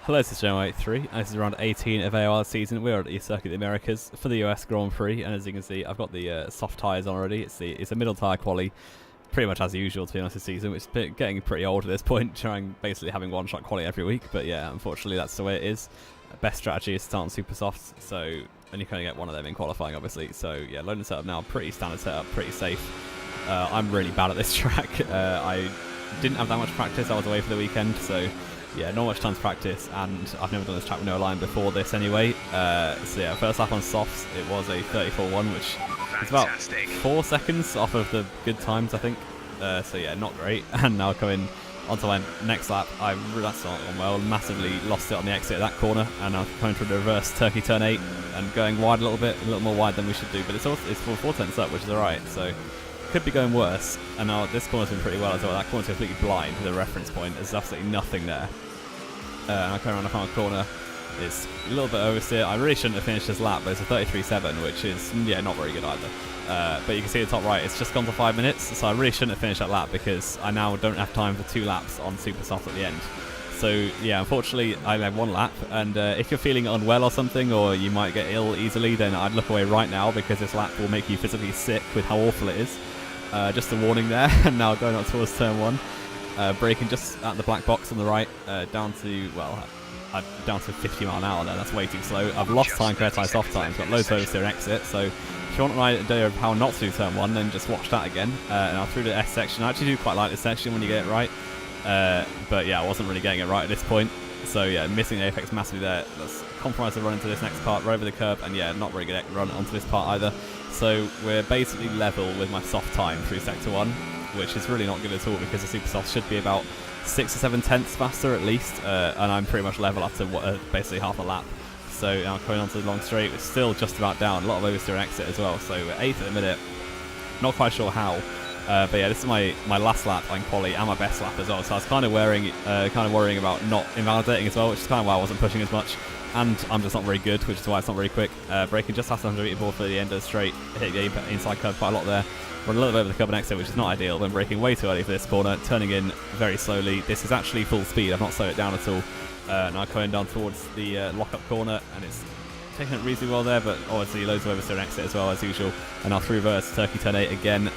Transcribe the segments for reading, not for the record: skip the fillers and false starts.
Hello, this is Joe83, and this is round 18 of AOR season. We're at the Circuit of the Americas for the US Grand Prix, and as you can see, I've got the soft tyres on already. It's a middle tyre quali, pretty much as usual to be honest this season, which is getting pretty old at this point, trying basically having one-shot quali every week, but yeah, unfortunately that's the way it is. Best strategy is to start on super softs, so, and you can only get one of them in qualifying obviously, so yeah, loading setup now, pretty standard setup, pretty safe. I'm really bad at this track. I didn't have that much practice, I was away for the weekend, so yeah, not much time to practice, and I've never done this track with no line before this anyway. So yeah, first lap on softs, it was a 34.1, which is about 4 seconds off of the good times, I think. So yeah, not great. And now coming onto my next lap, that's not gone well. Massively lost it on the exit of that corner, and I'm coming to the reverse turkey turn 8 and going wide a little bit, a little more wide than we should do. But it's 4/10 up, which is alright. So could be going worse, and now this corner's been pretty well as well. That corner's completely blind with a reference point. There's absolutely nothing there. And I come around the final corner. It's a little bit oversteer. I really shouldn't have finished this lap, but it's a 33.7, which is, yeah, not very good either. But you can see at the top right, it's just gone for 5 minutes, so I really shouldn't have finished that lap because I now don't have time for 2 laps on super soft at the end. So, yeah, unfortunately, I have 1 lap, and if you're feeling unwell or something, or you might get ill easily, then I'd look away right now because this lap will make you physically sick with how awful it is. Just a warning there, and now going up towards turn 1. Braking just at the black box on the right, down to, well, down to 50 mile an hour there, that's way too slow. I've lost time compared to my soft times, got loads of oversteer and exit, so if you want an idea of how not to do turn 1, then just watch that again. And I'll through the S section. I actually do quite like this section when you get it right, but yeah, I wasn't really getting it right at this point. So yeah, missing the apex massively there. Let's compromise the run into this next part, right over the curb, and yeah, not very good run onto this part either. So we're basically level with my soft time through sector 1, which is really not good at all because the super soft should be about 6 or 7 tenths faster at least, and I'm pretty much level up to basically half a lap. So now coming onto the long straight, it's still just about down, a lot of oversteer and exit as well, so we're 8th at the minute, not quite sure how. But yeah, this is my last lap on quali and my best lap as well, so I was kind of worrying about not invalidating as well, which is kind of why I wasn't pushing as much. And I'm just not very good, which is why it's not very quick. Braking just past the 100 meter ball for the end of the straight, hit the inside curve quite a lot there. Run a little bit over the curb and exit, which is not ideal, then braking way too early for this corner, turning in very slowly. This is actually full speed, I've not slowed it down at all. Now coming down towards the lock-up corner, and it's taking it reasonably well there, but obviously loads of oversteer and exit as well as usual. And now through reverse, turkey turn 8 again,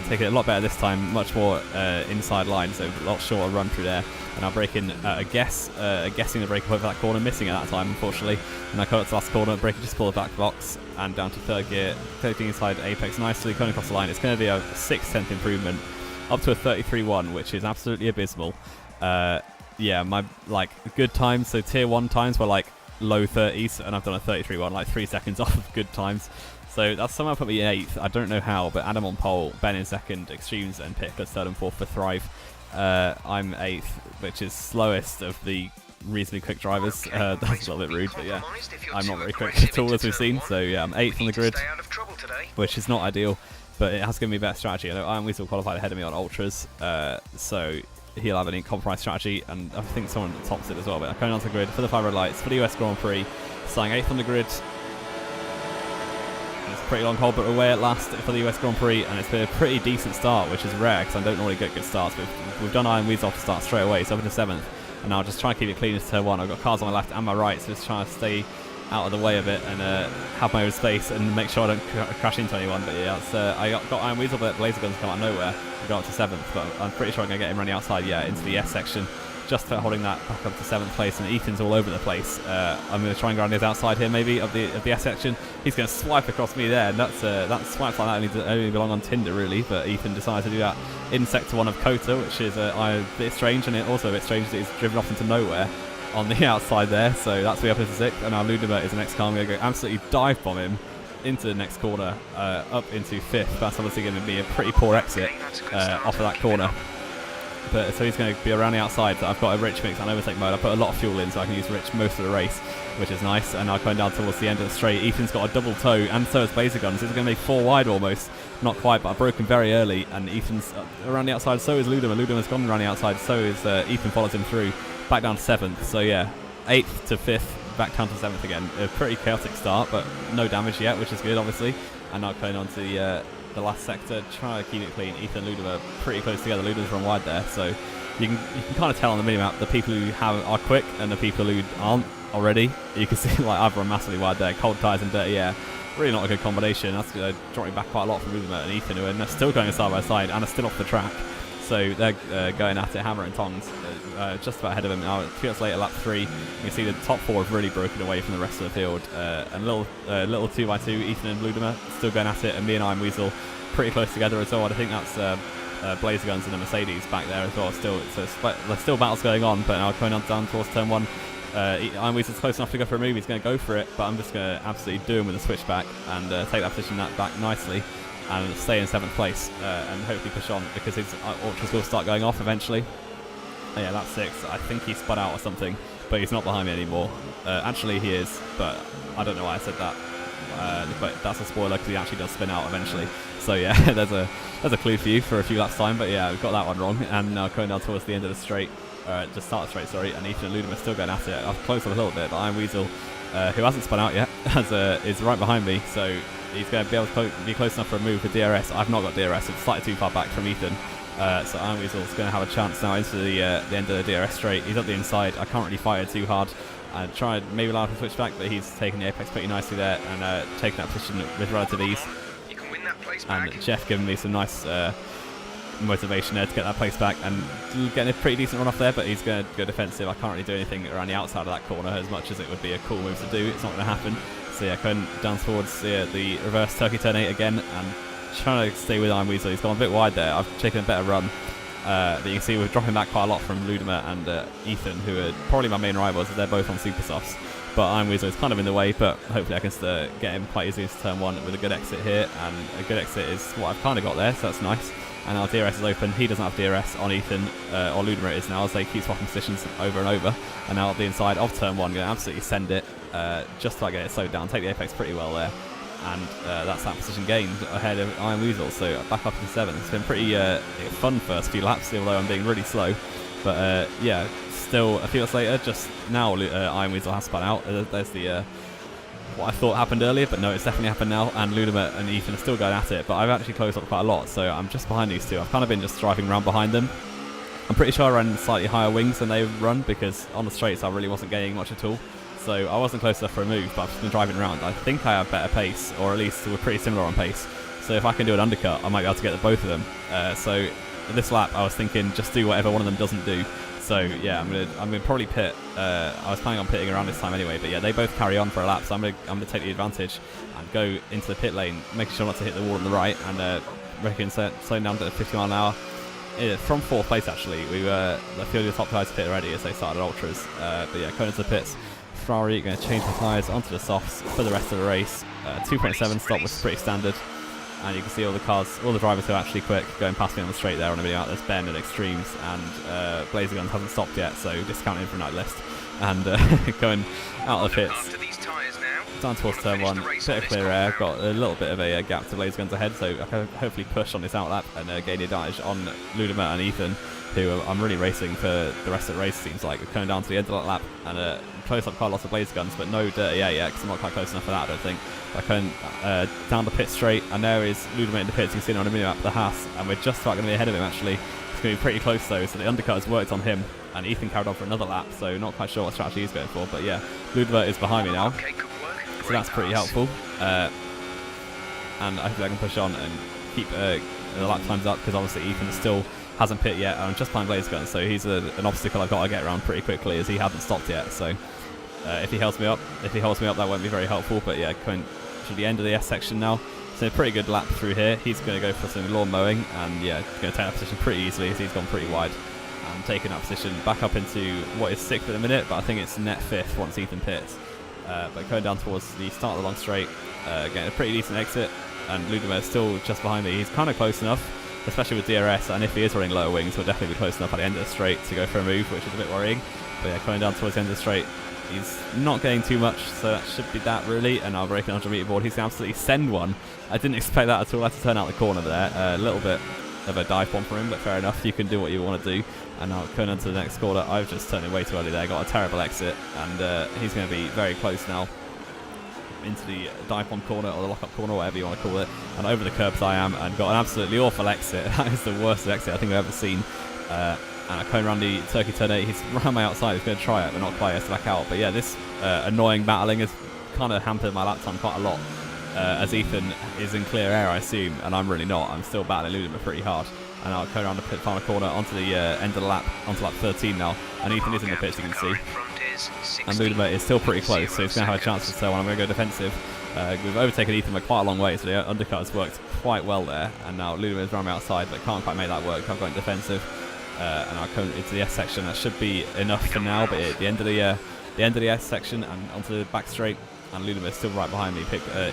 taking it a lot better this time, much more inside line, so a lot shorter run through there. And now braking guessing the break over that corner, missing at that time unfortunately. And now coming up to the last corner, braking just pull the back box and down to third gear, taking inside apex nicely, coming across the line. It's going to be a 6/10 improvement, up to a 33.1, which is absolutely abysmal. Yeah, my good times, so tier 1 times were like low 30s, and I've done a 33.1, like 3 seconds off of good times. So that's somehow put me in 8th. I don't know how, but Adam on pole, Ben in 2nd, Extremes and Pickles 3rd and 4th for Thrive. I'm 8th, which is slowest of the reasonably quick drivers. That's a little bit rude, but yeah, I'm not very quick at all as we've seen. So yeah, I'm 8th on the grid, which is not ideal, but it has given me a better strategy. I know Iron Weasel qualified ahead of me on ultras, so he'll have an compromise strategy, and I think someone tops it as well. But I'm going onto the grid for the 5 red lights for the US Grand Prix, starting 8th on the grid. It's a pretty long hold, but away at last for the US Grand Prix, and it's been a pretty decent start, which is rare because I don't normally get good starts. But we've done Iron Weasel off the start straight away, so up into 7th, and now I'll just try and keep it clean as turn 1. I've got cars on my left and my right, so just trying to stay out of the way a bit and have my own space and make sure I don't crash into anyone. But yeah, I got Iron Weasel, but laser guns come out of nowhere. We got up to 7th, but I'm pretty sure I'm going to get him running outside, yeah, into the S section, just for holding that back up to 7th place, and Ethan's all over the place. I'm going to try and go on his outside here maybe of the S section. He's going to swipe across me there, and that swipes like that only belong on Tinder really, but Ethan decides to do that in sector 1 of COTA, which is a bit strange, and also a bit strange that he's driven off into nowhere on the outside there, so that's me up into 6th, and now Ludima is the next car. I'm going to go absolutely dive bomb him into the next corner, up into 5th. That's obviously going to be a pretty poor exit off of that corner. But so he's going to be around the outside. So I've got a rich mix on overtake mode. I put a lot of fuel in so I can use rich most of the race, which is nice. And now going down towards the end of the straight, Ethan's got a double toe, and so has Blazer Guns. It's going to make 4 wide almost. Not quite, but I've broken very early, and Ethan's around the outside. So is Ludima. Ludima's gone around the outside. So is Ethan follows him through, back down to 7th. So yeah, 8th to 5th, back down to 7th again. A pretty chaotic start, but no damage yet, which is good obviously. And now going on to the last sector, try to keep it clean. Ethan and Ludima pretty close together. Ludima's run wide there, so you can kind of tell on the minimap the people who are quick and the people who aren't already. You can see like I've run massively wide there. Cold tyres and dirty air. Really not a good combination. That's dropping back quite a lot from Rudiment and Ethan, who are still going side by side and are still off the track. So they're going at it hammer and tongs, just about ahead of him now. 2 minutes later, lap 3, you can see the top 4 have really broken away from the rest of the field. And little 2x2, Ethan and Ludima still going at it, and me and Iron Weasel pretty close together as well. I think that's Blazer Guns and the Mercedes back there as well. There's still battles going on, but now coming on down towards turn 1. Iron Weasel's close enough to go for a move. He's going to go for it, but I'm just going to absolutely do him with a switchback and take that position back nicely. And stay in 7th place and hopefully push on, because his ultras will start going off eventually. Yeah, that's 6. I think he spun out or something, but he's not behind me anymore. Actually, he is, but I don't know why I said that. But that's a spoiler, because he actually does spin out eventually. So yeah, there's a clue for you for a few laps time. But yeah, we've got that one wrong. And now going down towards the end of the straight, just start the straight, sorry. And Ethan and Ludum are still going at it. I've closed up a little bit, but Iron Weasel, who hasn't spun out yet, is right behind me. So he's going to be able to be close enough for a move with DRS. I've not got DRS. It's slightly too far back from Ethan. So Iron Weasel's going to have a chance now into the end of the DRS straight. He's up the inside. I can't really fire too hard. I tried maybe allow him to switch back, but he's taking the apex pretty nicely there and taking that position with relative ease. You can win that place and back. Jeff giving me some nice motivation there to get that place back and getting a pretty decent run off there, but he's going to go defensive. I can't really do anything around the outside of that corner as much as it would be a cool move to do. It's not going to happen. So yeah, going down towards the reverse turkey turn 8 again and trying to stay with Iron Weasel. He's gone a bit wide there. I've taken a better run. But you can see we're dropping back quite a lot from Ludima and Ethan, who are probably my main rivals, as they're both on super softs. But Iron Weasel is kind of in the way, but hopefully I can get him quite easily into turn 1 with a good exit here. And a good exit is what I've kind of got there, so that's nice. And now DRS is open. He doesn't have DRS on Ethan, or Ludima it is now, as they keep swapping positions over and over. And now at the inside of turn 1, going to absolutely send it, just to get it slowed down, take the apex pretty well there. And that's that position gained ahead of Iron Weasel, so back up in 7th. It's been pretty fun first few laps, although I'm being really slow. But yeah, still a few laps later, just now Iron Weasel has spun out. There's the what I thought happened earlier, but no, it's definitely happened now. And Ludima and Ethan are still going at it, but I've actually closed up quite a lot, so I'm just behind these two. I've kind of been just driving around behind them. I'm pretty sure I ran slightly higher wings than they run, because on the straights I really wasn't gaining much at all. So I wasn't close enough for a move, but I've just been driving around. I think I have better pace, or at least we're pretty similar on pace. So if I can do an undercut, I might be able to get the both of them. So this lap, I was thinking just do whatever one of them doesn't do. So yeah, I'm gonna probably pit. I was planning on pitting around this time anyway, but yeah, they both carry on for a lap, so I'm gonna take the advantage and go into the pit lane, making sure not to hit the wall on the right, and reckon slowing down to 50 mile an hour. From 4th place actually, we were a few of the top guys pit already as they started ultras. But yeah, going into the pits. Ferrari going to change the tyres onto the softs for the rest of the race. 2.7 stop was pretty standard, and you can see all the cars, all the drivers who are actually quick going past me on the straight there on a video out. There's Ben at Extremes, and Blazer Guns hasn't stopped yet, so discounting from that list. And going out of the pits down towards turn 1, bit of clear air, got a little bit of a gap to Blazer Guns ahead, so I can hopefully push on this outlap and gain the advantage on Ludima and Ethan, who I'm really racing for the rest of the race. Seems like we're coming down to the end of that lap and close up quite a lot of Blazer Guns, but no dirty air yet, because I'm not quite close enough for that, I don't think. I come down the pit straight, and there is Ludima in the pits. You can see it on a minimap, the Haas, and we're just about going to be ahead of him actually. It's going to be pretty close though, so the undercut has worked on him, and Ethan carried on for another lap, so not quite sure what strategy he's going for, but yeah, Ludima is behind me now, so that's pretty helpful. And I think I can push on and keep the lap times up, because obviously Ethan still hasn't pit yet, and I'm just playing Blazer Guns, so he's an obstacle I've got to get around pretty quickly, as he hasn't stopped yet. So if he holds me up, that won't be very helpful. But yeah, coming to the end of the S section now, so a pretty good lap through here. He's going to go for some lawn mowing, and yeah, going to take that position pretty easily, as he's gone pretty wide and taking that position back up into what is 6th at the minute, but I think it's net 5th once Ethan pits. But going down towards the start of the long straight, getting a pretty decent exit, and Ludima is still just behind me. He's kind of close enough, especially with DRS, and if he is running lower wings, he'll definitely be close enough at the end of the straight to go for a move, which is a bit worrying. But yeah, coming down towards the end of the straight, he's not getting too much, so that should be that really. And I'll break an 100 meter board. He's going to absolutely send one. I didn't expect that at all. I had to turn out the corner there. A little bit of a dive bomb for him, but fair enough. You can do what you want to do. And now going on to the next corner, I've just turned it way too early there. Got a terrible exit, and he's going to be very close now into the dive bomb corner, or the lock-up corner, whatever you want to call it, and over the curbs I am, and got an absolutely awful exit. That is the worst exit I think I've ever seen. And I come around the Turkey turn 8. He's around my outside. He's going to try it, but not quite. He has to back out. But yeah, this annoying battling has kind of hampered my lap time quite a lot. As Ethan is in clear air, I assume, and I'm really not. I'm still battling Ludima pretty hard. And I'll come around the final corner onto the end of the lap, onto lap 13 now. And Ethan is in the pits, you can see. And Ludima is still pretty close, so he's going to have a chance to turn one. I'm going to go defensive. We've overtaken Ethan by quite a long way, so the undercut has worked quite well there. And now Ludima is around my outside, but can't quite make that work. I've gone defensive, and I'll come into the S section. That should be enough for now. But at the end of the S section and onto the back straight, and Ludima is still right behind me.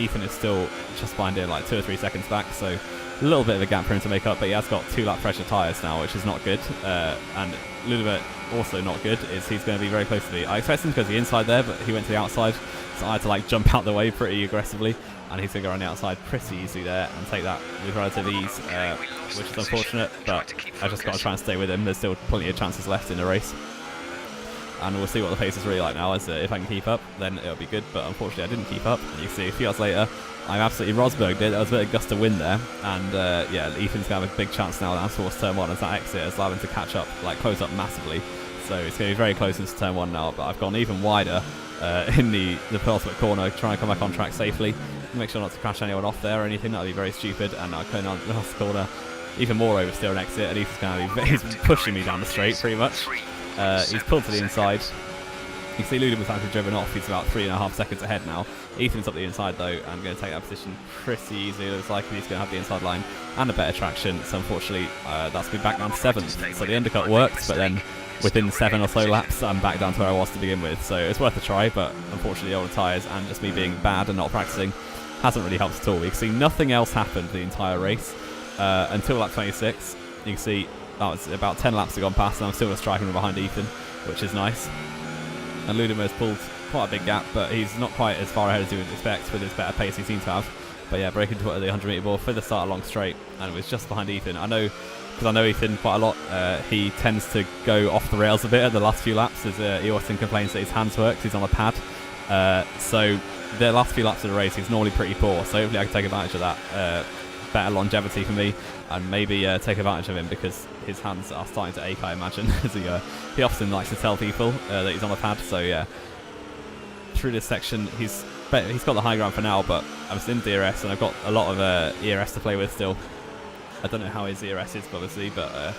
Ethan is still just behind him, like 2 or 3 seconds back. So a little bit of a gap for him to make up, but he has got 2 lap pressure tyres now, which is not good. And Ludima also not good. He's going to be very close to me. I expected him to go to the inside there, but he went to the outside, so I had to like jump out the way pretty aggressively, and he's going to go around the outside pretty easily there and take that with relative ease, which is unfortunate, but I just got to try and stay with him. There's still plenty of chances left in the race, and we'll see what the pace is really like now. As if I can keep up, then it'll be good, but unfortunately I didn't keep up. And you can see a few hours later, I'm absolutely Rosberged it. That was a bit of gust of wind there, and yeah, Ethan's going to have a big chance now down towards turn 1 as that exit has allowed him to catch up, like close up massively. So it's going to be very close into turn 1 now, but I've gone even wider in the penultimate corner, trying to come back on track safely, make sure not to crash anyone off there or anything. That would be very stupid. And now coming on the last corner, even more oversteer and exit, and Ethan's going to be he's pushing me down the straight pretty much. He's pulled to the inside. You can see Ludima's actually driven off. He's about 3.5 seconds ahead now. Ethan's up the inside though, and going to take that position pretty easily. It looks like he's going to have the inside line and a better traction. So unfortunately, that's me back down to 7th. So the undercut worked, but then within 7 or so laps, I'm back down to where I was to begin with. So it's worth a try, but unfortunately, the older tyres and just me being bad and not practicing hasn't really helped at all. You can see nothing else happened the entire race until lap 26. You can see that was about 10 laps have gone past, and I'm still striking behind Ethan, which is nice. And Ludima has pulled quite a big gap, but he's not quite as far ahead as you would expect with his better pace he seems to have. But yeah, breaking to the 100 metre ball for the start along straight, and it was just behind Ethan. I know, because I know Ethan quite a lot, he tends to go off the rails a bit at the last few laps, as he often complains that his hands work, he's on a pad. So the last few laps of the race, he's normally pretty poor, so hopefully I can take advantage of that. Better longevity for me, and maybe take advantage of him, because his hands are starting to ache, I imagine, as he often likes to tell people that he's on a pad. So yeah, through this section, he's got the high ground for now, but I'm still in DRS, and I've got a lot of ERS to play with still. I don't know how his ERS is, obviously, but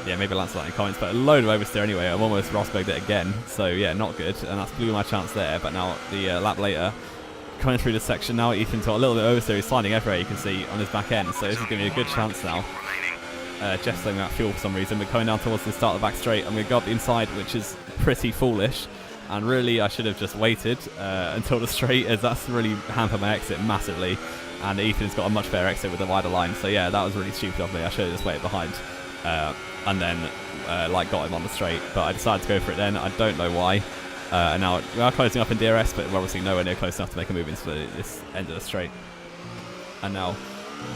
yeah, maybe Lance that in comments. But a load of oversteer anyway. I'm almost Rosberged it again, so yeah, not good, and that's blew my chance there. But now the lap later, coming through this section now, Ethan's got a little bit of oversteer. He's sliding everywhere, you can see on his back end. So this is giving me a good chance now. Just letting out fuel for some reason, but coming down towards the start of the back straight, I'm going to go up the inside, which is pretty foolish. And really, I should have just waited until the straight, as that's really hampered my exit massively. And Ethan's got a much better exit with a wider line. So yeah, that was really stupid of me. I should have just waited behind, and then like got him on the straight. But I decided to go for it then. I don't know why. And now we are closing up in DRS, but we're obviously nowhere near close enough to make a move into this end of the straight. And now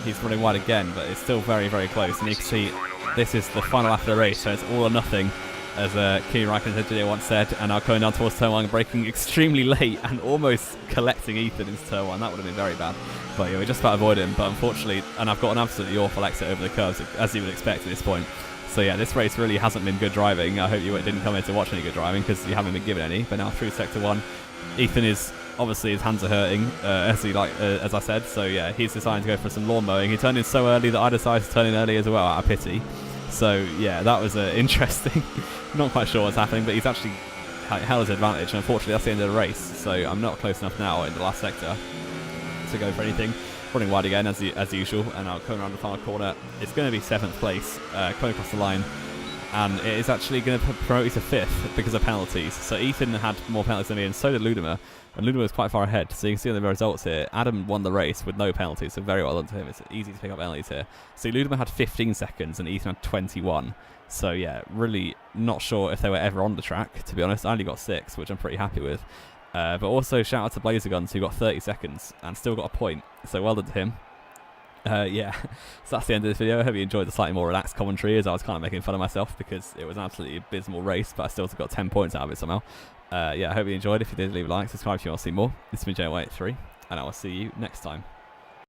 he's running wide again, but it's still very, very close. And you can see this is the final lap of the race, so it's all or nothing, as Kimi Raikkonen's engineer once said. And now going down towards turn 1, braking extremely late and almost collecting Ethan into turn 1. That would have been very bad. But yeah, we just about avoided him. But unfortunately, and I've got an absolutely awful exit over the curves, as you would expect at this point. So yeah, this race really hasn't been good driving. I hope you didn't come here to watch any good driving, because you haven't been given any. But now through sector 1, Ethan is obviously, his hands are hurting, as I said. So yeah, he's deciding to go for some lawn mowing. He turned in so early that I decided to turn in early as well, out of pity. So yeah, that was interesting. Not quite sure what's happening, but he's actually held his advantage. And unfortunately, that's the end of the race. So I'm not close enough now in the last sector to go for anything. Running wide again as usual, and I'll come around the final corner. It's going to be 7th place, coming across the line, and it is actually going to promote you to 5th because of penalties. So Ethan had more penalties than me, and so did Ludima, and Ludima was quite far ahead. So you can see on the results here, Adam won the race with no penalties, so very well done to him. It's easy to pick up penalties here. So Ludima had 15 seconds, and Ethan had 21. So yeah, really not sure if they were ever on the track, to be honest. I only got 6, which I'm pretty happy with. But also shout out to Blazer Guns, who got 30 seconds and still got a point. So well done to him. Yeah, so that's the end of this video. I hope you enjoyed the slightly more relaxed commentary, as I was kind of making fun of myself because it was an absolutely abysmal race, but I still got 10 points out of it somehow. Yeah, I hope you enjoyed. If you did, leave a like, subscribe if you want to see more. This has been J183, and I will see you next time.